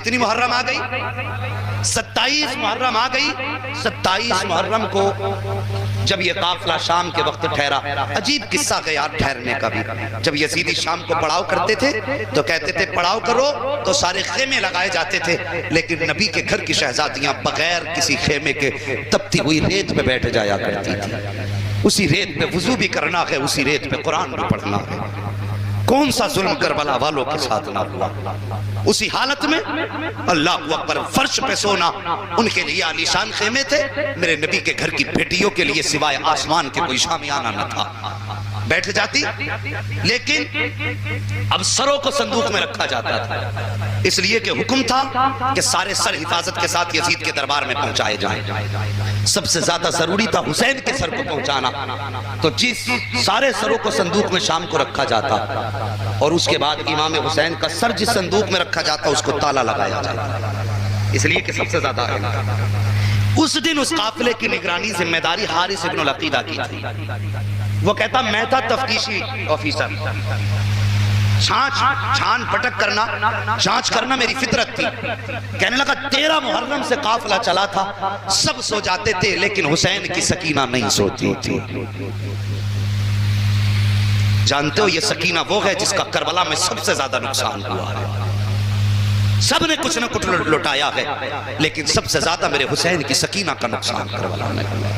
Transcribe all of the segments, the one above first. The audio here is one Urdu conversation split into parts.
کتنی محرم آ گئی؟ 27 محرم آ گئی۔ 27 محرم کو جب یہ قافلہ شام کے وقت ٹھہرا، عجیب قصہ ہے یار ٹھہرنے کا بھی۔ جب یزیدی شام کو پڑاؤ کرتے تھے تو کہتے تھے پڑاؤ کرو، تو سارے خیمے لگائے جاتے تھے، لیکن نبی کے گھر کی شہزادیاں بغیر کسی خیمے کے تپتی ہوئی ریت پہ بیٹھ جایا کرتی تھی۔ اسی ریت پہ وضو بھی کرنا ہے، اسی ریت پہ قرآن بھی پڑھنا ہے۔ کون سا ظلم کربلا والوں کے ساتھ نہ ہوا؟ اسی حالت میں اللہ اکبر، فرش پہ سونا ان کے لیے عالیشان خیمے تھے، میرے نبی کے گھر کی بیٹیوں کے لیے سوائے آسمان کے کوئی شامیانہ نہ تھا۔ بیٹھ جاتی، لیکن اب سروں کو صندوق میں رکھا جاتا تھا، اس لیے کہ حکم تھا کہ سارے سر حفاظت کے ساتھ یزید کے دربار میں پہنچائے جائیں۔ سب سے زیادہ ضروری تھا حسین کے سر کو پہنچانا، تو جس سارے سروں کو صندوق میں شام کو رکھا جاتا، اور اس کے بعد امام حسین کا سر جس صندوق میں رکھا جاتا اس کو تالا لگایا جاتا، اس لیے کہ سب سے زیادہ اہم تھا۔ اس دن اس قافلے کی نگرانی ذمہ داری حارث ابن العقیدہ کی تھی۔ وہ کہتا میں تھا تفتیشی آفیسر، چھان پٹک کرنا، جانچ کرنا میری فطرت تھی۔ کہنے لگا 13 محرم سے قافلہ چلا تھا، سب سو جاتے تھے لیکن حسین کی سکینہ نہیں سوتی تھی۔ جانتے ہو یہ سکینہ وہ ہے جس کا کربلا میں سب سے زیادہ نقصان ہوا ہے۔ سب نے کچھ نہ کچھ لٹایا ہے، لیکن سب سے زیادہ میرے حسین کی سکینہ کا نقصان کربلا میں ہوا،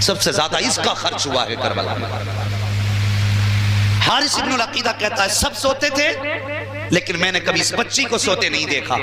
سب سے زیادہ اس کا خرچ ہوا ہے کربلا میں۔ حارث ابن العقیدہ کہتا ہے سب سوتے تھے لیکن میں نے کبھی اس بچی کو سوتے نہیں دیکھا۔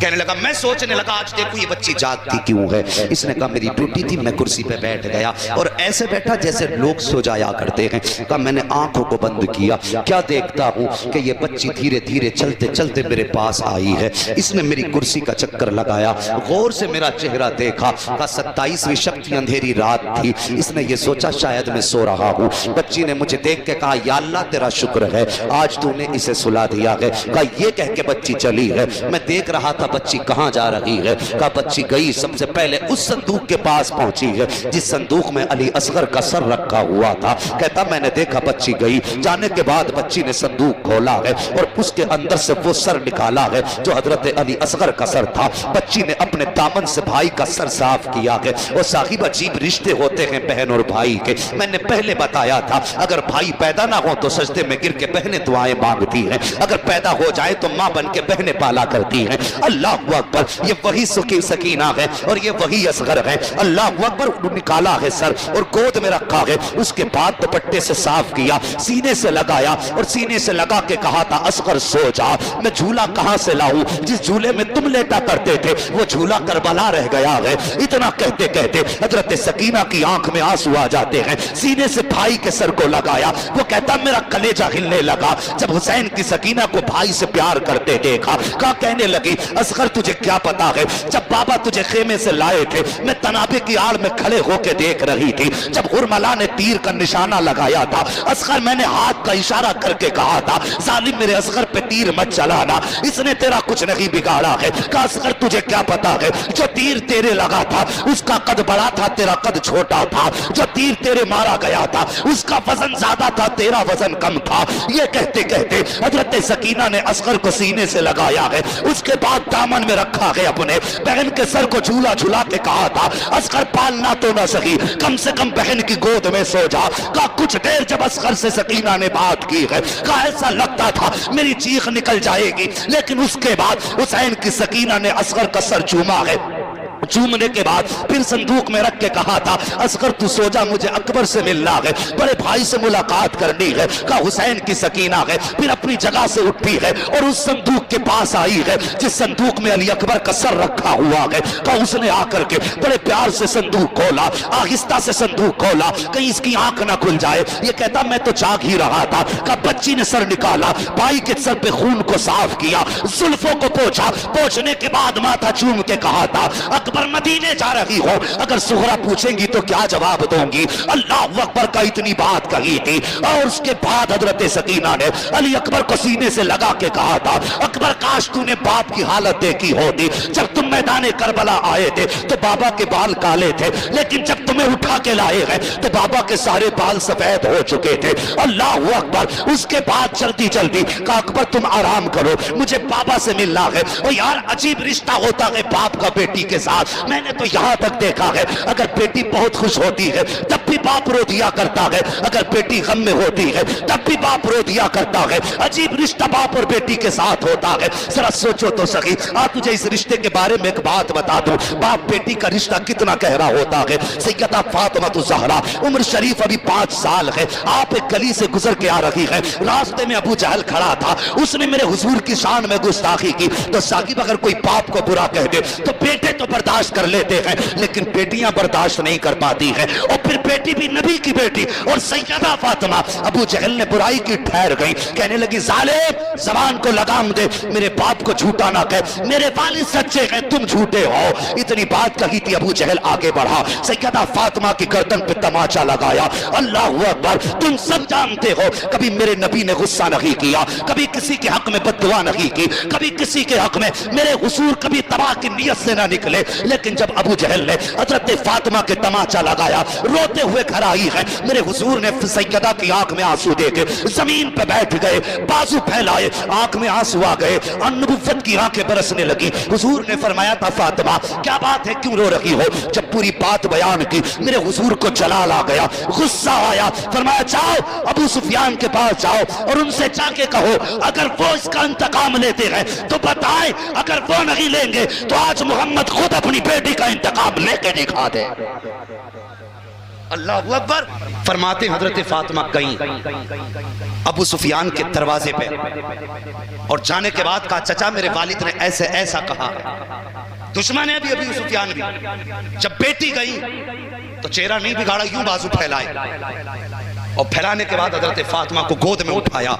کہنے لگا میں سوچنے لگا آج دیکھو یہ بچی جاگتی کیوں ہے؟ اس نے کہا میری ڈیوٹی تھی، میں کرسی پہ بیٹھ گیا اور ایسے بیٹھا جیسے لوگ سو جایا کرتے ہیں۔ کہا میں نے آنکھوں کو بند کیا، کیا دیکھتا ہوں کہ یہ بچی دھیرے دھیرے چلتے چلتے میرے پاس آئی ہے۔ اس نے میری کرسی کا چکر لگایا، غور سے میرا چہرہ دیکھا۔ کہا 27ویں شب کی اندھیری رات تھی، اس نے یہ سوچا شاید میں سو رہا ہوں۔ بچی نے مجھے دیکھ کے کہا یا اللہ تیرا شکر ہے آج تو نے اسے سلا دیا ہے۔ کہا یہ کہہ کے بچی چلی ہے، میں دیکھ رہا تھا بچی کہاں جا رہی ہے۔ کہا بچی گئی سب سے پہلے اس صندوق کے پاس پہنچی ہے جس صندوق میں علی اصغر کا سر رکھا ہوا تھا۔ کہتا میں نے دیکھا بچی گئی، جانے کے بعد بچی نے صندوق کھولا ہے اور اس کے اندر سے وہ سر نکالا ہے جو حضرت علی اصغر کا سر تھا۔ بچی نے اپنے دامن سے بھائی کا سر صاف کیا ہے۔ وہ صاحب عجیب رشتے ہوتے ہیں بہن اور بھائی کے، میں نے پہلے بتایا تھا اگر بھائی پیدا نہ ہو تو سجدے میں گر کے بہنیں دعائیں مانگتی ہیں، اگر پیدا ہو جائے تو ماں بن کے بہنیں پالا کرتی ہیں۔ اللہ اکبر، یہ وہی سکینہ ہے اور یہ وہی اصغر ہے۔ اللہ اکبر، نکالا ہے سر اور گود میں رکھا ہے، اس کے بعد دوپٹے سے صاف کیا، سینے سے لگایا اور سینے سے لگا کے کہا تھا اصغر سو جا، میں جھولا کہاں سے لاؤں؟ جس جھولے میں تم لیٹا کرتے تھے وہ جھولا کربلا رہ گیا ہے۔ اتنا کہتے کہتے حضرت سکینہ کی آنکھ میں آنسو آ جاتے ہیں۔ سینے سے بھائی کے سر کو لگایا، وہ کہتا میرا کلیجہ ہلنے لگا جب حسین کی سکینہ کو بھائی سے پیار کرتے دیکھا۔ کہا کہنے لگی اصغر تجھے کیا پتا ہے جب بابا تجھے خیمے سے لائے تھے میں تنابے کی آڑ میں کھڑے ہو کے دیکھ رہی تھی، جب ہرملا نے تیر کا نشانہ لگایا تھا اصغر میں نے ہاتھ کا اشارہ کر کے کہا تھا ظالم میرے اصغر پہ تیر مت چلانا، اس نے تیرا کچھ نہیں بگاڑا ہے۔ کہا اصغر تجھے کیا پتا ہے جو تیر تیرے لگا تھا اس کا قد بڑا تھا تیرا قد چھوٹا تھا، جو تیر تیرے مارا گیا تھا اس کا وزن زیادہ تھا تیرا وزن کم تھا۔ یہ کہتے کہتے حضرت سکینہ نے اصغر کو سینے سے لگایا ہے، اس کے بعد دامن میں رکھا ہے، اپنے بہن کے سر کو جھولا جھولا کے کہا تھا اصغر پالنا تو نہ سکی کم سے کم بہن کی گود میں سو جا۔ کہا کچھ دیر جب اصغر سے سکینہ نے بات کی ہے، کہا ایسا لگتا تھا میری چیخ نکل جائے گی، لیکن اس کے بعد حسین کی سکینہ نے اصغر کا سر چوما ہے۔ چومنے کے بعد پھر صندوق میں رکھ کے کہا تھا اصغر تو سو جا مجھے اکبر سے ملنا ہے، بڑے بھائی سے ملاقات کرنی ہے۔ کہا حسین کی سکینہ ہے، پھر اپنی جگہ سے اٹھی ہے اور اس صندوق کے پاس آئی ہے جس صندوق میں علی اکبر کا سر رکھا ہوا ہے۔ کہا اس نے آ کر کے بڑے پیار سے صندوق کھولا، آہستہ سے صندوق کھولا کہیں اس کی آنکھ نہ کھل جائے۔ یہ کہتا میں تو جاگ ہی رہا تھا۔ کہا بچی نے سر نکالا، بھائی کے سر پہ خون کو صاف کیا، زلفوں کو پوچھا، پوچھنے کے بعد ماتھا چوم کے کہا تھا اکبر مدینے جا رہی ہو، اگر سغرا پوچھیں گی تو کیا جواب دوں گی؟ اللہ اکبر کا اتنی بات کہی تھی اور اس کے بعد حضرت سکینہ نے علی اکبر کو سینے سے لگا کے کہا تھا اکبر کاش تو نے باپ کی حالت دیکھی ہوتی، جب تم میدان کربلا آئے تھے تو بابا کے بال کالے تھے، لیکن جب تمہیں اٹھا کے لائے ہیں تو بابا کے سارے بال سفید ہو چکے تھے. اللہ اکبر. اس کے بعد جلدی جلدی کہا اکبر تم آرام کرو, مجھے بابا سے ملنا ہے. اور یار عجیب رشتہ ہوتا ہے باپ کا بیٹی کے ساتھ. میں نے تو یہاں تک دیکھا ہے اگر بیٹی بہت خوش ہوتی ہے تب بھی باپ رو دیا کرتا ہے, اگر بیٹی غم میں ہوتی ہے تب بھی باپ رو دیا کرتا ہے. عجیب رشتہ باپ اور بیٹی کے ساتھ ہوتا ہے. ذرا سوچو تو صحیح. تجھے اس رشتے کے بارے میں ایک بات بتا دوں, باپ بیٹی کا رشتہ کتنا گہرا ہوتا ہے. سیدہ فاطمہ الزہرا عمر شریف ابھی 5 سال ہے, آپ ایک گلی سے گزر کے آ رہی ہے. راستے میں ابو جہل کھڑا تھا, اس نے میرے حضور کی شان میں گستاخی کی. تو ثاقب اگر کوئی باپ کو برا کہہ دے تو بیٹے تو برداشت کر لیتے ہیں لیکن بیٹیاں برداشت نہیں کر پاتی ہیں. اور پھر بیٹی بھی نبی کی بیٹی اور سیدہ فاطمہ. ابو جہل نے برائی کی ٹھہر گئی, کہنے لگی ظالم زبان کو لگام دے, میرے باپ کو جھوٹا نہ کہہ, میرے والد سچے ہیں تم جھوٹے ہو. اتنی بات کہی تھی, ابو جہل آگے بڑھا, سیدہ فاطمہ کی گردن پہ تماچا لگایا. اللہ اکبر. تم سب جانتے ہو کبھی میرے نبی نے غصہ نہیں کیا, کبھی کسی کے حق میں بد دعا نہیں کی, کبھی کسی کے حق میں میرے حضور کبھی تباہ کی نیت سے نہ نکلے. لیکن جب ابو جہل نے حضرت فاطمہ کے تماچا لگایا, روتے ہوئے گھر آئی ہے, میرے حضور نے سیدہ کی آنکھ میں آنسو دے کے زمین پہ بیٹھ گئے, بازو پھیلائے, آنکھ میں آنسو آ گئے, اور نبوت کی آنکھیں برسنے لگی. حضور نے فرمایا تھا فاطمہ کیا بات ہے, کیوں رو رہی ہو؟ جب پوری بات بیان کی میرے حضور کو جلال آ گیا, غصہ آیا. فرمایا جاؤ ابو سفیان کے پاس جاؤ اور ان سے جا کے کہو اگر وہ اس کا انتقام لیتے ہیں تو بتائیں, اگر وہ نہیں لیں گے تو آج محمد خود اپنی بیٹی کا انتقام لے کے دکھا دے. اللہ اکبر. فرماتے حضرت فاطمہ گئیں ابو سفیان کے دروازے پہ, اور جانے کے بعد کہا چچا میرے والد نے ایسے ایسا کہا. دشمن ہے بھی ابو سفیان بھی. جب بیٹی گئی تو چہرہ نہیں بگاڑا, یوں بازو پھیلائے, اور پھیلانے کے بعد حضرت فاطمہ کو گود میں اٹھایا,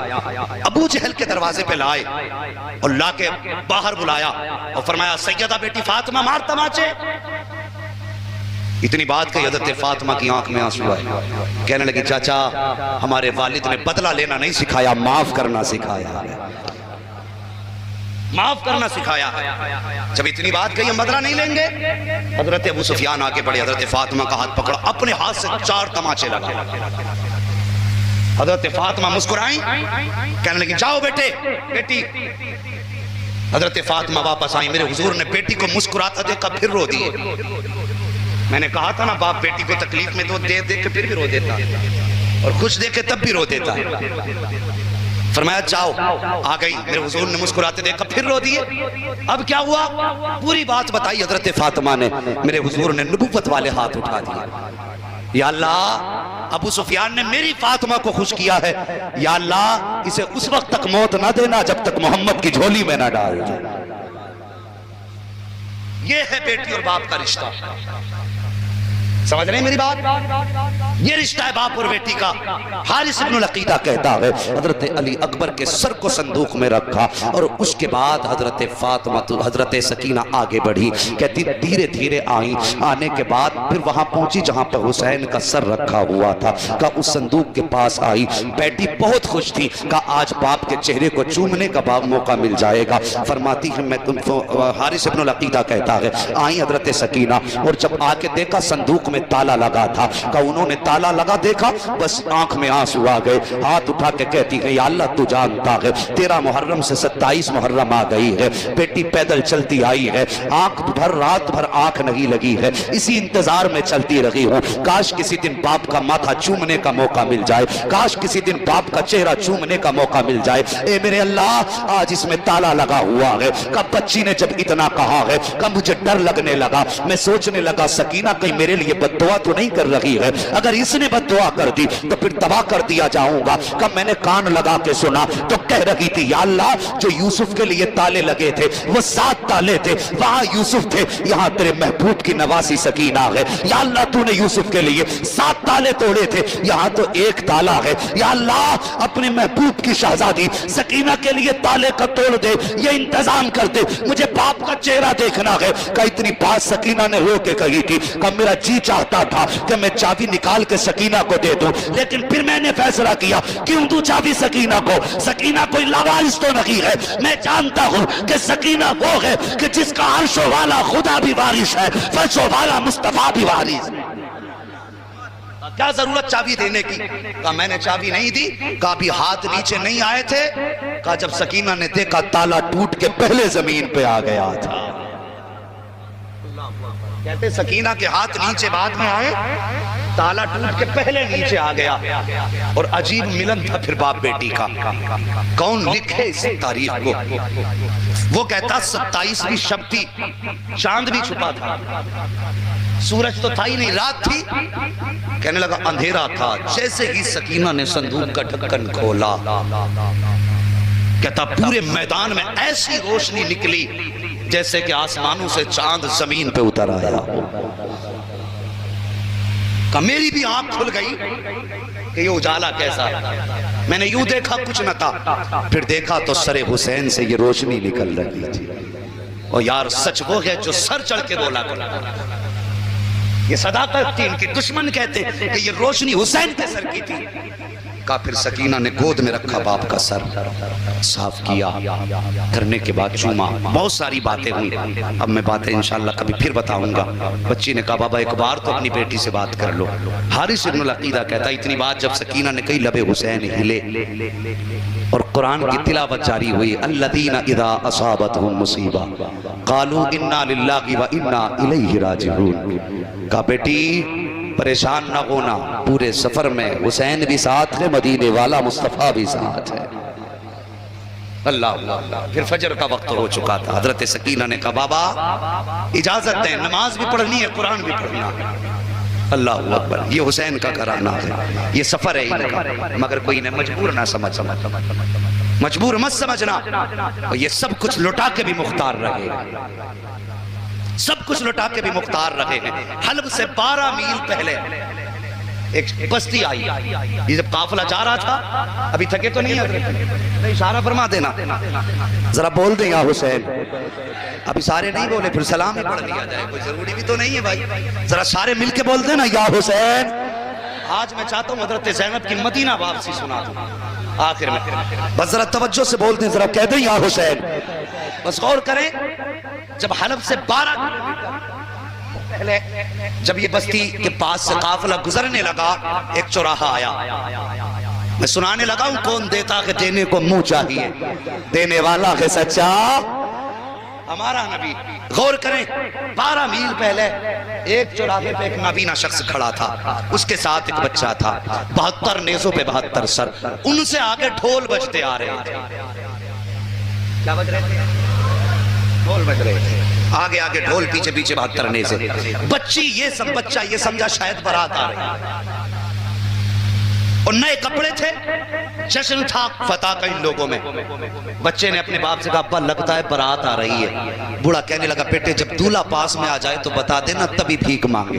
ابو جہل کے دروازے پہ لائے اور لا کے باہر بلایا اور فرمایا سیدہ بیٹی فاطمہ مار تماچے. اتنی بات کہی, حضرت فاطمہ کی آنکھ میں آنسو آئے, کہنے لگی چاچا ہمارے والد نے بدلہ لینا نہیں سکھایا, معاف کرنا سکھایا, معاف کرنا سکھایا. جب اتنی بات کہی ہم بدلہ نہیں لیں گے, حضرت ابو سفیان آگے بڑھے, حضرت فاطمہ کا ہاتھ پکڑا, اپنے ہاتھ سے 4 تماچے لگا. حضرت فاطمہ مسکرائیں, کہنے لگی جاؤ بیٹے بیٹی. حضرت فاطمہ واپس آئیں, میرے حضور نے بیٹی کو مسکراتا دیکھا پھر رو دیے. میں نے کہا تھا نا باپ بیٹی کو تکلیف میں تو دے دے کے پھر بھی رو دیتا, اور خوش دے کے تب بھی رو دیتا. فرمایا جاؤ. آ گئی, میرے حضور نے مسکراتے دیکھا پھر رو دیے. اب کیا ہوا, پوری بات بتائی حضرت فاطمہ نے. میرے حضور نے نبوت والے ہاتھ اٹھا دیے, یا اللہ ابو سفیان نے میری فاطمہ کو خوش کیا ہے, یا اللہ اسے اس وقت تک موت نہ دینا جب تک محمد کی جھولی میں نہ ڈال دے. یہ ہے بیٹی اور باپ کا رشتہ. سمجھ رہے ہیں میری بات؟ یہ رشتہ ہے باپ اور بیٹی کا. حارث بن العقیدہ کہتا ہے حضرت علی اکبر کے سر کو صندوق میں رکھا, اور اس کے بعد حضرت فاطمہ حضرت سکینہ آگے بڑھی, کہتی دھیرے دھیرے آئیں, آنے کے بعد پھر وہاں پہنچی جہاں پر حسین کا سر رکھا ہوا تھا. کہا اس صندوق کے پاس آئی, بیٹی بہت خوش تھی, کہا آج باپ کے چہرے کو چومنے کا موقع مل جائے گا. فرماتی ہے میں تم حارث بن العقیدہ کہتا ہے آئی حضرت سکینہ, اور جب آ کے دیکھا صندوق میں تالا لگا تھا, کہ انہوں نے تالا لگا دیکھا, بس آنکھ میں آنسو آ گئے, ہاتھ اٹھا کے کہتی ہے یا اللہ تو جانتا ہے 13 محرم سے 27 محرم آ گئی ہے, بیٹی پیدل چلتی آئی ہے, آنکھ بھر رات بھر آنکھ نہیں لگی ہے, اسی انتظار میں چلتی رہی ہوں, کاش کسی دن باپ کا ماتھا چومنے کا موقع مل جائے, کاش کسی دن باپ کا چہرہ چومنے کا موقع مل جائے. اے میرے اللہ آج اس میں تالا لگا ہوا ہے. کہ بچی نے جب اتنا کہا ہے کہ مجھے ڈر لگنے لگا, میں سوچنے لگا سکینہ کہیں میرے لیے بد دعا تو نہیں کر رہی ہے, اگر اس نے بد دعا کر دی تو پھر تباہ کر دیا جاؤں گا. کہ میں نے کان لگا کے سنا تو کہہ رہی تھی یا اللہ جو یوسف کے لیے تالے لگے تھے وہ 7 تالے تھے, وہاں یوسف تھے, یہاں تیرے محبوب کی نواسی سکینہ ہے. یا اللہ تو نے یوسف کے لیے 7 تالے توڑے تھے, یہاں تو 1 تالا ہے. یا اللہ اپنے محبوب کی شہزادی سکینہ کے لیے تالے کا توڑ دے, یہ انتظام کر دے, مجھے باپ کا چہرہ دیکھنا ہے. کہ اتنی بات سکینہ نے رو کے کہی تھی کہ میرا جی چاہتا تھا کہ میں چابی نکال کے سکینہ کو دے دوں, لیکن پھر میں نے فیصلہ کیا کیوں دوں چابی سکینہ کو, سکینہ کوئی لاوارث تو نہیں ہے, میں جانتا ہوں کہ سکینہ وہ ہے کہ جس کا عرش والا خدا بھی وارث ہے, فرش والا مصطفیٰ بھی وارث ہے. کیا ضرورت چابی دینے کی؟ کہا میں نے چابی نہیں دی. کہا ابھی ہاتھ نیچے نہیں آئے تھے. کہا جب سکینہ نے دیکھا تالا ٹوٹ کے پہلے زمین پہ آ گیا تھا. کہتے سکینہ کے ہاتھ نیچے بعد میں آئے, تالا ٹوٹ کے پہلے نیچے آ گیا. اور عجیب ملن تھا پھر باپ بیٹی کا. کون لکھے اس تاریخ کو؟ وہ کہتا 27ویں شب تھی, چاند بھی چھپا تھا, سورج تو تھا ہی نہیں, رات تھی. کہنے لگا اندھیرا تھا. جیسے ہی سکینہ نے صندوق کا ڈھکن کھولا, کہتا پورے میدان میں ایسی روشنی نکلی جیسے کہ آسمانوں سے چاند زمین پہ اتر آیا. کہ میری بھی آنکھ کھل گئی کہ یہ اجالا کیسا. میں نے یوں دیکھا کچھ نہ تھا, پھر دیکھا تو سر حسین سے یہ روشنی نکل رہی تھی. اور یار سچ وہ ہے جو سر چڑھ کے بولا کرتا. یہ صداقت تھی. ان کی دشمن کہتے کہ یہ روشنی حسین کے سر کی تھی. کہا پھر سکینہ نے گود میں رکھا باپ کا سر, صاف کیا, کرنے کے بعد چوما. بہت ساری باتیں ہوئی, اب میں باتیں انشاءاللہ کبھی پھر بتاؤں گا. بچی نے کہا بابا ایک بار تو اپنی بیٹی سے بات کر لو. حارث ابن العقیدہ کہتا اتنی بات جب سکینہ نے کہی لب حسین ہلے اور قرآن کی تلاوت جاری ہوئی. الذین اذا اصابتهم مصیبہ قالوا انا للہ و انا الیہ راجعون. کہا بیٹی پریشان نہ ہونا, پورے سفر میں حسین بھی ساتھ ہے, مدینے والا مصطفیٰ بھی ساتھ ہے. اللہ اللہ. پھر فجر کا وقت ہو چکا تھا. حضرت سکینہ نے کہا بابا اجازت دیں, نماز بھی پڑھنی ہے, قرآن بھی پڑھنا ہے. اللہ اکبر. یہ حسین کا گھرانہ ہے, یہ سفر ہے ان کا, مگر کوئی انہیں مجبور نہ سمجھ, مجبور مت سمجھنا. اور یہ سب کچھ لٹا کے بھی مختار رہے, سب کچھ لٹا کے بھی مختار رہے ہیں. حلب سے 12 میل پہلے ایک بستی آئی. یہ جب قافلہ جا رہا تھا, ابھی تھکے تو نہیں حضرت؟ اشارہ فرما دینا, ذرا بول دیں یا حسین. ابھی سارے نہیں بولے, پھر سلام ہی پڑھ لیا جائے, کوئی ضروری بھی تو نہیں ہے بھائی. ذرا سارے مل کے بول دیں نا یا حسین. آج میں چاہتا ہوں حضرت زینب کی مدینہ واپسی سنا دوں آخر میں. بس ذرا توجہ سے بول دیں, ذرا کہہ دیں یا حسین. بس غور کریں, جب حلب سے 12 پہلے جب یہ بستی کے پاس سے قافلہ گزرنے لگا, ایک چوراہا آیا. میں سنانے لگا ہوں کون دیتا کہ دینے کو منہ چاہیے, دینے والا ہے سچا ہمارا نبی. غور کریں 12 میل پہلے ایک چوراہے پہ ایک نابینا شخص کھڑا تھا, اس کے ساتھ ایک بچہ تھا. 72 نیزوں پہ 72 سر. ان سے آگے ڈھول بجتے آ رہے تھے. کیا بج رہے تھے؟ ڈھول بج رہے تھے. آگے آگے ڈھول, پیچھے پیچھے 72 نیزے. بچہ یہ سمجھا شاید بارات آ رہی, اور نئے کپڑے تھے, جشن تھا فتح کا ان لوگوں میں. بچے نے اپنے باپ سے کہا ابا لگتا ہے بارات آ رہی ہے. بوڑھا کہنے لگا بیٹے جب دولہا پاس میں آ جائے تو بتا دینا, تبھی بھیک مانگیں.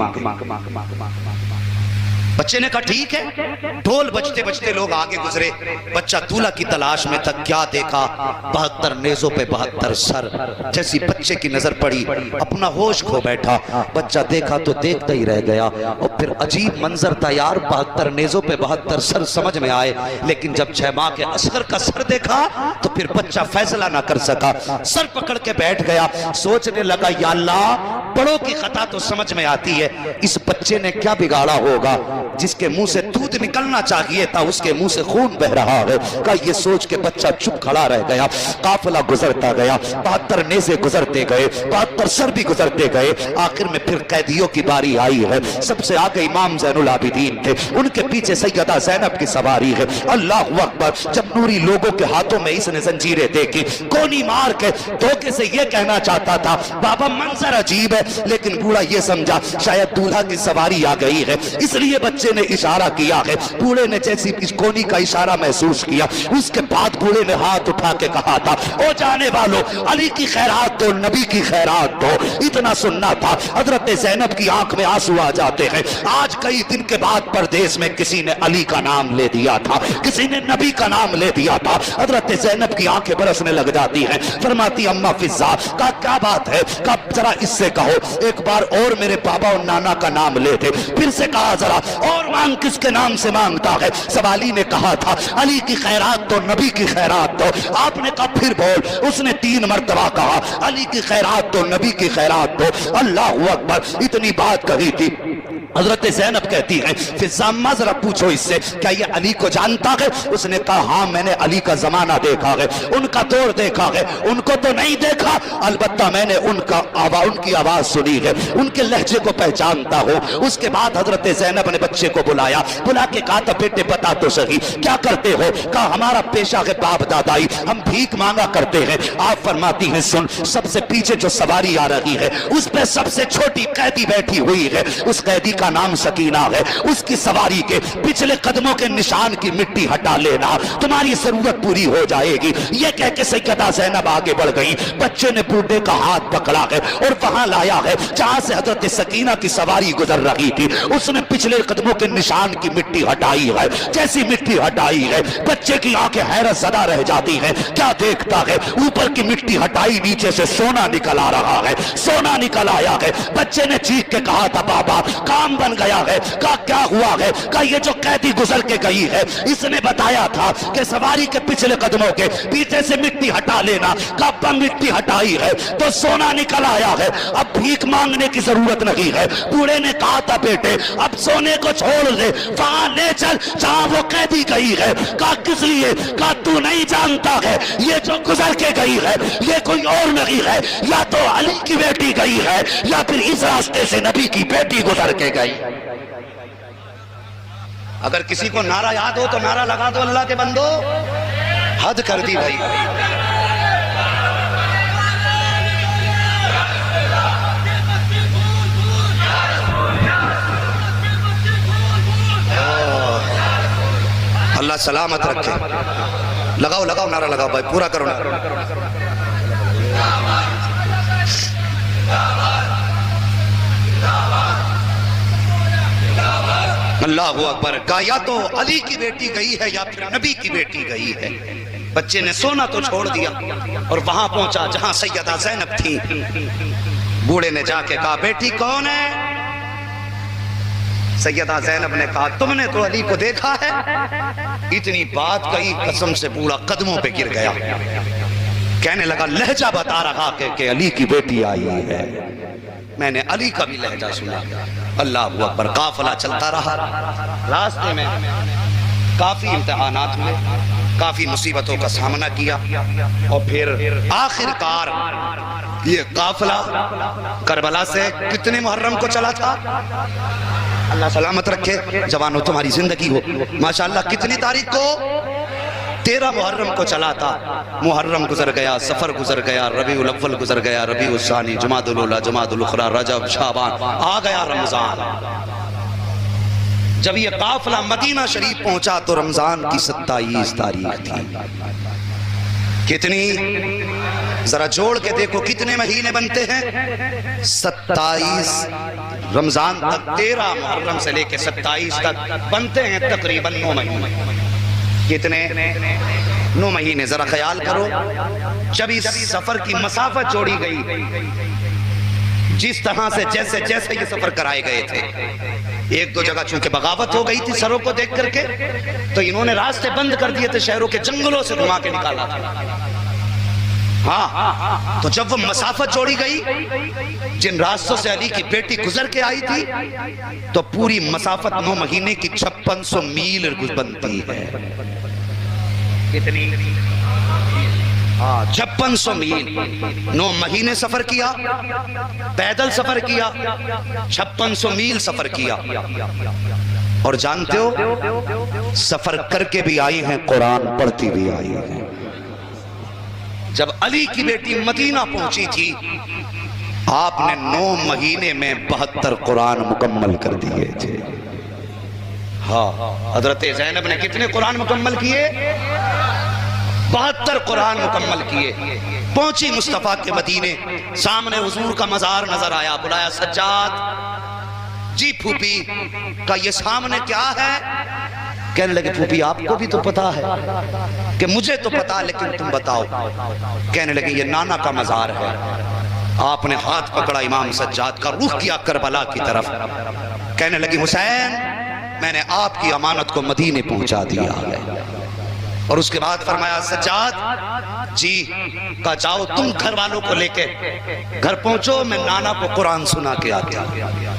بچے نے کہا ٹھیک ہے. ڈھول بجتے بجتے لوگ آگے گزرے. بچہ دولہا کی تلاش میں تک کیا دیکھا, 72 نیزوں پہ 72 سر. جیسی بچے کی نظر پڑی اپنا ہوش کھو بیٹھا. بچہ دیکھا تو دیکھتا ہی رہ گیا. اور پھر عجیب منظر تھا یار, 72 نیزوں پہ 72 سر سمجھ میں آئے, لیکن جب 6 ماہ کے اصغر کا سر دیکھا تو پھر بچہ فیصلہ نہ کر سکا. سر پکڑ کے بیٹھ گیا, سوچنے لگا یا اللہ بڑوں کی خطا تو سمجھ میں آتی ہے, اس بچے نے کیا بگاڑا ہوگا جس کے منہ سے دودھ نکلنا چاہیے تھا اس کے منہ سے خون بہ رہا ہے. کہ یہ سوچ کے بچہ چپ کھڑا رہ گیا. قافلہ گزرتا گیا, 72 نیزے گزرتے گئے, 72 سر بھی گزرتے گئے. آخر میں پھر قیدیوں کی باری آئی ہے. سب سے آگے امام زین العابدین تھے, ان کے پیچھے سیدہ زینب کی سواری ہے. اللہ اکبر. جب نوری لوگوں کے ہاتھوں میں اس نے زنجیریں دیکھی, کونی مار کے دھوکے سے یہ کہنا چاہتا تھا بابا منظر عجیب ہے, لیکن بوڑھا یہ سمجھا شاید دولہا کی سواری آ گئی ہے, اس لیے بچے نے اشارہ کیا ہے. بوڑھے نے جیسی اس کونی کا اشارہ محسوس کیا, اس کے بعد بوڑھے نے ہاتھ اٹھا کے کہا تھا او جانے والوں علی کی خیرات دو, نبی کی خیرات دو. اتنا سننا تھا. حضرت زینب کی آنکھ میں آنسو آ جاتے ہیں. آج کئی دن کے بعد پردیس میں کسی نے علی کا نام لے دیا تھا, کسی نے نبی کا نام لے دیا تھا. حضرت زینب کی آنکھیں برسنے لگ جاتی ہیں. فرماتی اما فضا کا کیا بات ہے, کب ذرا اس سے کہو ایک بار اور میرے بابا اور نانا کا نام لے دے. پھر سے کہا ذرا اور مانگ, کس کے نام سے مانگتا ہے؟ سوالی نے کہا تھا علی کی خیرات تو, نبی کی خیرات تو. آپ نے کہا پھر بول۔ اس نے 3 مرتبہ کہا علی کی خیرات دو، نبی کی خیرات دو۔ اللہ اکبر، اتنی بات کہی تھی۔ حضرت زینب کہتی ہیں فضامہ ذرا پوچھو اس سے کیا یہ علی کو جانتا ہے؟ اس نے کہا ہاں میں نے علی کا زمانہ دیکھا ہے، ان کا دور دیکھا ہے، ان کو تو نہیں دیکھا، البتہ میں نے ان کی آواز سنی ہے، ان کے لہجے کو پہچانتا ہوں۔ اس کے بعد حضرت زینب نے بچے کو بلایا، بلا کے کہا تھا بیٹے بتا تو صحیح کیا کرتے ہو؟ کہا ہمارا پیشہ ہے باپ دادائی، ہم بھیک مانگا کرتے ہیں۔ آپ فرماتی ہیں سن، سب سے پیچھے جو سواری آ رہی ہے اس پہ سب سے چھوٹی قیدی بیٹھی ہوئی ہے، اس قیدی کا نام سکینہ ہے، اس کی سواری کے پچھلے قدموں کے نشان کی مٹی ہٹا لینا، تمہاری ضرورت پوری ہو جائے گی۔ یہ کہہ کے سیدہ زینب آگے بڑھ گئی، بچے نے بوڑھے کا ہاتھ پکڑا ہے اور وہاں لایا ہے جہاں سے حضرت سکینہ کی سواری گزر رہی تھی، اس نے پچھلے قدموں کے نشان کی مٹی ہٹائی ہے۔ جیسی مٹی ہٹائی ہے بچے کی آنکھیں حیرت زدہ رہ جاتی ہیں، کیا دیکھتا ہے؟ اوپر کی مٹی ہٹائی، نیچے سے سونا نکل آ رہا ہے، سونا نکل آیا ہے۔ بچے نے چیخ کے کہا تھا بابا کام بن گیا ہے۔ کہا کیا ہوا ہے؟ کہا یہ جو قیدی گزر کے گئی ہے اس نے بتایا تھا کہ سواری کے پچھلے قدموں کے پیچھے سے مٹی ہٹا لینا۔ کہا اب مٹی ہٹائی ہے تو سونا نکل آیا ہے، اب بھیک مانگنے کی ضرورت نہیں ہے۔ بوڑھے نے کہا تھا بیٹے اب سونے کو چھوڑ دے، وہاں لے چل جہاں وہ قیدی گئی ہے۔ کہا کس لیے؟ کہا تو نہیں جانتا ہے یہ جو گزر کے گئی ہے یہ کوئی اور نہیں ہے، یا تو علی کی بیٹی گئی ہے یا پھر اس راستے سے نبی کی بیٹی گزر کے گئی۔ اگر کسی کو نعرہ یاد ہو تو نعرہ لگا دو اللہ کے بندو، حد کر دی بھائی۔ اللہ سلامت رکھے۔ لگاؤ لگاؤ نعرہ لگاؤ بھائی، پورا کرو نعرہ۔ اللہ اکبر۔ کہا یا تو علی کی بیٹی گئی ہے یا پھر نبی کی بیٹی گئی ہے۔ بچے نے سونا تو چھوڑ دیا اور وہاں پہنچا جہاں سیدہ زینب تھی۔ بوڑھے نے جا کے کہا بیٹی کون ہے؟ سیدہ زینب نے کہا تم نے تو علی کو دیکھا ہے۔ اتنی بات کہی قسم سے بوڑھا قدموں پہ گر گیا، کہنے لگا لہجہ بتا رہا کہ علی کی بیٹی آئی ہے، میں نے علی کا بھی لہجہ سنا۔ اللہ اکبر۔ قافلہ چلتا رہا، راستے میں کافی امتحانات ہوئے، کافی مصیبتوں کا سامنا کیا، اور پھر آخر کار یہ قافلہ کربلا سے کتنے محرم کو چلا تھا؟ اللہ سلامت رکھے جوانو تمہاری زندگی ہو ماشاءاللہ۔ کتنی تاریخ کو؟ 13 محرم کو چلا تھا۔ محرم گزر گیا، سفر گزر گیا، ربیع الاول گزر گیا، ربیع الثانی، جمادی الاولیٰ، جمادی الاخری، رجب، شعبان، آ گیا رمضان۔ جب یہ قافلہ مدینہ شریف پہنچا تو رمضان کی 27 تاریخ تھی۔ کتنی؟ ذرا جوڑ کے دیکھو کتنے مہینے بنتے ہیں؟ 27 رمضان تک، 13 محرم سے لے کے 27 تک بنتے ہیں تقریباً 9 مہینے۔ کتنے؟ 9 مہینے۔ ذرا خیال کرو جب اس سفر کی مسافت جوڑی گئی، جس طرح سے جیسے یہ سفر کرائے گئے تھے، 1-2 جگہ چونکہ بغاوت ہو گئی تھی سروں کو دیکھ کر کے، تو انہوں نے راستے بند کر دیے تھے، شہروں کے جنگلوں سے گھما کے نکالا تھا۔ ہاں تو جب وہ مسافت جوڑی گئی، جن راستوں سے علی کی بیٹی گزر کے آئی تھی، تو پوری مسافت 9 مہینے کی 5600 میل بنتی ہے۔ کتنی؟ 5600 میل۔ 9 مہینے سفر کیا، پیدل سفر کیا، 5600 میل سفر کیا۔ اور جانتے ہو سفر کر کے بھی آئی ہیں، قرآن پڑھتی بھی آئی ہیں۔ جب علی کی بیٹی مدینہ پہنچی تھی، آپ نے 9 مہینے میں 72 قرآن مکمل کر دیے تھے۔ ہاں حضرت زینب نے کتنے قرآن مکمل کیے؟ 72 قرآن مکمل کیے۔ پہنچی مصطفیٰ کے مدینے، سامنے حضور کا مزار نظر آیا، بلایا سجاد جی پھوپھی کا یہ سامنے کیا ہے؟ کہنے لگے پھوپھی آپ کو بھی تو پتا ہے کہ مجھے تو پتا لیکن تم بتاؤ۔ کہنے لگے یہ نانا کا مزار ہے۔ آپ نے ہاتھ پکڑا امام سجاد کا، رخ کیا کربلا کی طرف، کہنے لگی حسین میں نے آپ کی امانت کو مدینے پہنچا دیا ہے۔ اور اس کے بعد فرمایا سجاد جی کہا جاؤ تم گھر والوں کو لے کے گھر پہنچو، میں نانا کو قرآن سنا کے آتا ہوں۔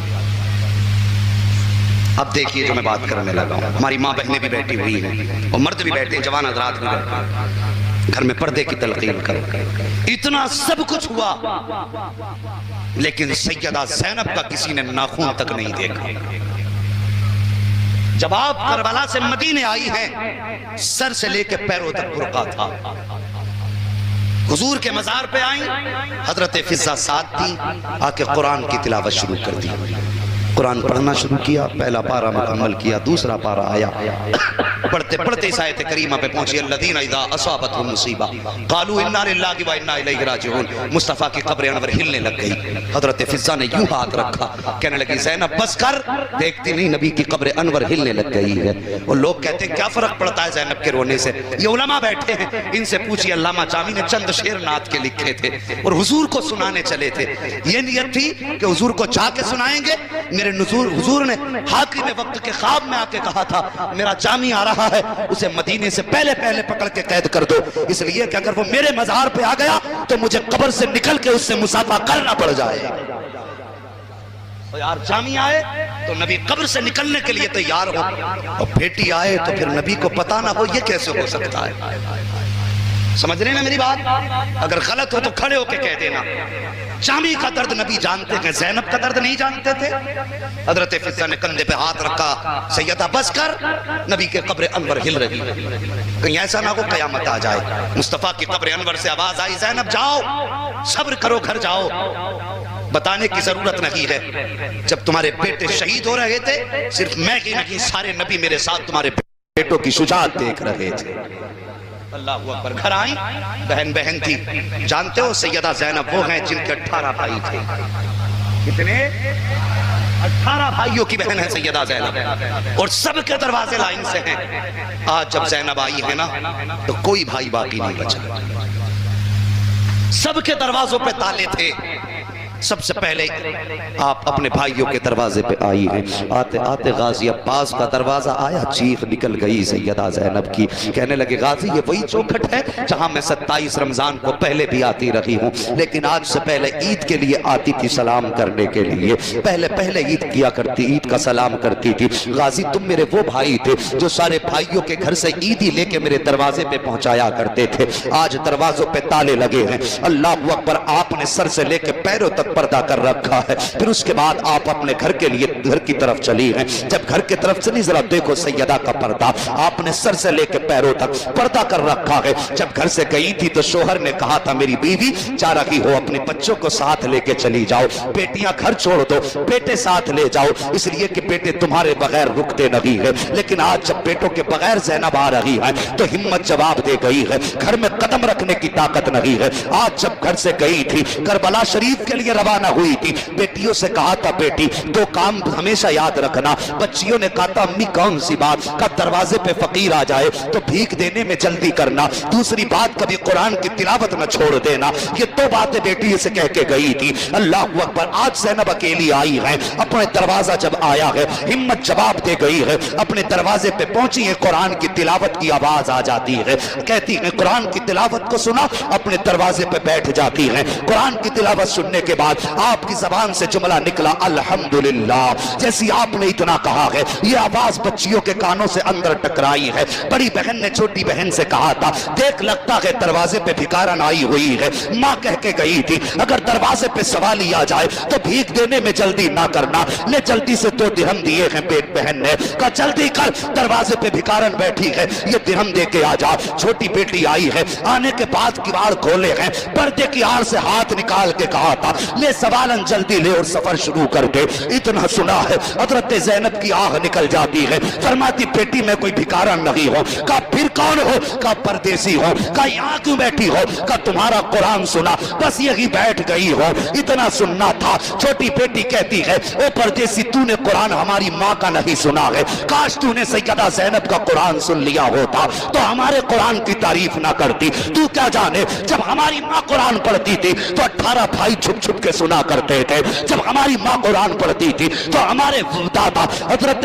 اب دیکھیے جو میں بات کرنے لگا ہوں، ہماری ماں بہنیں بھی بیٹھی ہوئی ہیں اور مرد بھی بیٹھے ہیں، جوان حضرات بھی بیٹھے ہیں، گھر میں پردے کی تلقین کرو۔ اتنا سب کچھ ہوا لیکن سیدہ زینب کا کسی نے ناخون تک نہیں دیکھا۔ جب آپ کربلا سے مدینے آئی ہیں سر سے لے کے پیروں تک برقع تھا، حضور کے مزار پہ آئیں، حضرت فضہ ساتھ تھی، آ کے قرآن کی تلاوت شروع کر دی، قرآن پڑھنا شروع کیا، پہلا پارہ مکمل کیا، دوسرا پارہ آیا، پڑھتے پڑھتے اس آیت کریمہ پہ پہنچی الذین اذا اصابتهم مصیبہ قالوا انا للہ و انا الیہ راجعون۔ مصطفیٰ کی قبر انور ہلنے لگ گئی، حضرت فضہ نے یوں ہاتھ رکھا، کہنے لگی زینب بس کر، دیکھتی نہیں نبی کی قبر انور ہلنے لگ گئی ہے۔ اور لوگ کہتے ہیں کیا فرق پڑتا ہے زینب کے رونے سے، یہ علماء بیٹھے ہیں ان سے پوچھئے، علامہ جامی نے چند شعر نعت کے لکھے تھے اور حضور کو سنانے چلے تھے، یہ نیت تھی کہ حضور کو چاہ کے سنائیں گے۔ میرے حضور نے حاکم وقت کے خواب میں آ کے کہا تھا میرا جامی آ رہا ہے، اسے مدینے سے پہلے پکڑ کے قید کر دو، اس لیے کہ اگر وہ میرے مزار پہ آ گیا تو مجھے قبر سے نکل کے اس سے مصافحہ کرنا پڑ جائے۔ یار جامی آئے تو نبی قبر سے نکلنے کے لیے تیار ہو، اور بیٹی آئے تو پھر نبی کو پتہ نہ ہو، یہ کیسے ہو سکتا ہے؟ سمجھ رہے ہیں نا میری بات؟ اگر غلط ہو تو کھڑے ہو کے کہہ دینا۔ جامی کا درد نبی جانتے ہیں، زینب کا درد نہیں جانتے تھے۔ حضرت فضہ نے کندھے پہ ہاتھ رکھا، سیدہ بس کر، نبی کے قبر انور ہل رہی، کہیں ایسا نہ ہو قیامت آ جائے۔ مصطفیٰ کی قبر انور سے آواز آئی زینب جاؤ، صبر کرو، گھر جاؤ۔ بتانے کی ضرورت نہیں ہے، جب تمہارے بیٹے شہید ہو رہے تھے صرف میں ہی نہیں سارے نبی میرے ساتھ تمہارے بیٹوں کی شجاعت دیکھ رہے تھے۔ اللہ اکبر۔ گھر آئیں، بہن تھی، جانتے ہو سیدہ زینب وہ ہیں جن کے 18 بھائی تھے۔ کتنے؟ 18 بھائیوں کی بہن ہے سیدہ زینب، اور سب کے دروازے لائن سے ہیں۔ آج جب زینب آئی ہے نا تو کوئی بھائی باقی نہیں بچا، سب کے دروازوں پہ تالے تھے۔ سب سے پہلے آپ اپنے بھائیوں کے دروازے پہ آئی ہیں، آتے آتے غازی عباس کا دروازہ آیا، چیخ نکل گئی سیدہ زینب کی، کہنے لگے غازی یہ وہی چوکھٹ ہے جہاں میں 27 رمضان کو پہلے بھی آتی رہی ہوں، لیکن آج سے پہلے عید کے لیے آتی تھی سلام کرنے کے لیے، پہلے عید کیا کرتی، عید کا سلام کرتی تھی۔ غازی تم میرے وہ بھائی تھے جو سارے بھائیوں کے گھر سے عیدی لے کے میرے دروازے پہ پہنچایا کرتے تھے، آج دروازوں پہ تالے لگے ہیں۔ اللہ اکبر۔ آپ نے سر سے لے کے پیروں تک پردہ کر رکھا ہے، پھر اس کے بعد آپ اپنے گھر کے لیے گھر کی طرف چلی ہیں۔ جب گھر کی طرف چلی ذرا دیکھو سیدہ کا پردہ، آپ نے سر سے لے کے پیروں تک پردہ کر رکھا ہے۔ جب گھر سے گئی تھی تو شوہر نے کہا تھا میری بیوی چاہ رہی ہو اپنے بچوں کو ساتھ لے کے چلی جاؤ، بیٹیاں گھر چھوڑ دو، بیٹے ساتھ لے جاؤ، اس لیے کہ بیٹے تمہارے بغیر رکتے نہیں ہیں۔ لیکن آج جب بیٹوں کے بغیر زینب آ رہی ہے تو ہمت جواب دے گئی ہے، گھر میں قدم رکھنے کی طاقت نہیں ہے۔ آج جب گھر سے گئی تھی کربلا شریف کے لیے روانہ ہوئی تھی، بیٹیوں سے کہا تھا بیٹی 2 کام ہمیشہ یاد رکھنا۔ بچیوں نے کہا تھا امی کون سی بات؟ کا دروازے پہ فقیر آ جائے تو بھیک دینے میں جلدی کرنا، دوسری بات کبھی قرآن کی تلاوت نہ چھوڑ دینا۔ یہ 2 باتیں بیٹی سے کہہ کے گئی تھی۔ اللہ اکبر۔ آج زینب اکیلی آئی ہے، اپنے دروازہ جب آیا ہے ہمت جواب دے گئی ہے، اپنے دروازے پہ پہنچی ہے، قرآن کی تلاوت کی آواز آ جاتی ہے، کہتی ہے قرآن کی تلاوت کو سنا، اپنے دروازے پہ بیٹھ جاتی ہیں۔ قرآن کی تلاوت سننے کے بعد آپ کی زبان سے جملہ نکلا الحمدللہ، جیسی آپ نے اتنا کہا ہے یہ آواز بچیوں کے کانوں سے اندر ٹکرائی ہے۔ بڑی بہن نے چھوٹی بہن سے کہا تھا دیکھ لگتا ہے دروازے پہ بھکارن آئی ہوئی ہے۔ ماں کہہ کے گئی تھی اگر دروازے پہ سوالی آ جائے تو بھیک دینے میں جلدی نہ کرنا۔ نے جلدی سے 2 درہم دیے ہیں، بہن نے کہا جلدی کر، دروازے پہ بھکارن بیٹھی ہے، یہ درہم دے کے آ جا۔ چھوٹی بیٹی آئی ہے، آنے کے بعد کیوار کھولے ہیں، پردے کی آڑ سے ہاتھ نکال کے کہا تھا لے سوالن جلدی لے اور سفر شروع کر دے۔ اتنا سنا ہے حضرت زینب کی آہ نکل جاتی ہے، فرماتی بیٹی میں کوئی بھکارن نہیں ہوں۔ کہا پھر کون ہو؟ کہا پردیسی ہو۔ کہا یہاں کیوں بیٹھی ہو؟ کہا تمہارا قرآن سنا، بس یہی بیٹھ گئی ہو۔ اتنا سننا تھا۔ چھوٹی بیٹی کہتی ہے او پردیسی تو نے قرآن ہماری ماں کا نہیں سنا ہے، کاش تو نے سیدہ زینب کا قرآن سن لیا ہوتا تو ہمارے قرآن کی تعریف نہ کرتی۔ تو کیا جانے جب ہماری ماں قرآن پڑھتی تھی تو 18 بھائی چھپ چھپ کے سنا کرتے تھے، جب ہماری ماں قرآن پڑھتی تھی تو ہمارے دادا حضرت